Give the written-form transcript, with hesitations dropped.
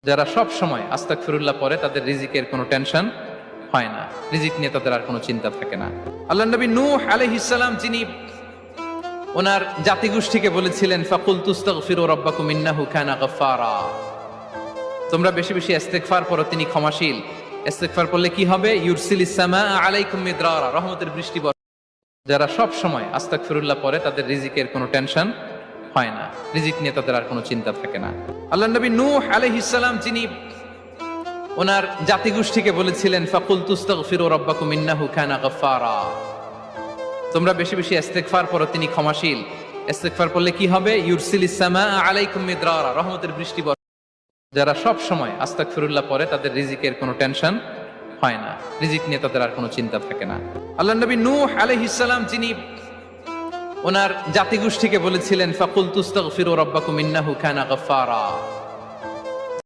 যারা সব সময় আস্তাগফিরুল্লাহ পড়ে তাদের রিজিকের কোনো টেনশন হয় না, রিজিক নিয়ে তাদের আর কোনো চিন্তা থাকে না। আল্লাহ নবী নূহ আলাইহিস সালাম যিনি ওনার জাতিগোষ্ঠীকে বলেছিলেন ফাকুল তুস্তাগফিরু রাব্বাকুম ইন্নাহু কানা গাফফারা, তোমরা বেশি বেশি ইস্তেগফার পড়ো, তিনি ক্ষমাশীল। ইস্তেগফার করলে কি হবে? ইউরসিলিস সামাআ আলাইকুম মিদরারা, রহমতের বৃষ্টি বর্ষণ। যারা সব সময় আস্তাগফিরুল্লাহ পড়ে তাদের রিজিকের কোনো টেনশন হয় না, রিজিক নিয়ে তাদের আর কোনো চিন্তা থাকে না। আল্লাহ নবী নূহ আলাইহিস সালাম যিনি ওনার জাতিগোষ্ঠীকে বলেছিলেন ফাকুল তুস্তাগফিরু রাব্বাকুম ইন্নাহু কানা গাফফারা, তোমরা বেশি বেশি ইস্তেগফার পড়ো, তিনি ক্ষমাশীল। ইস্তেগফার করলে কি হবে? ইউরসিলিস সামাআ আলাইকুম মিদরারা, রহমতের বৃষ্টি বর্ষণ। যারা সব সময় আস্তাগফিরুল্লাহ পড়ে তাদের রিজিকের কোনো টেনশন হয় না, রিজিক নিয়ে তাদের আর কোনো চিন্তা থাকে না। আল্লাহ নবী নূহ আলাইহিস সালাম যিনি ওনার জাতিগোষ্ঠীকে বলেছিলেন ফাকুল তুস্তাগফিরু রাব্বাকুম ইন্নাহু কানা গাফফারা,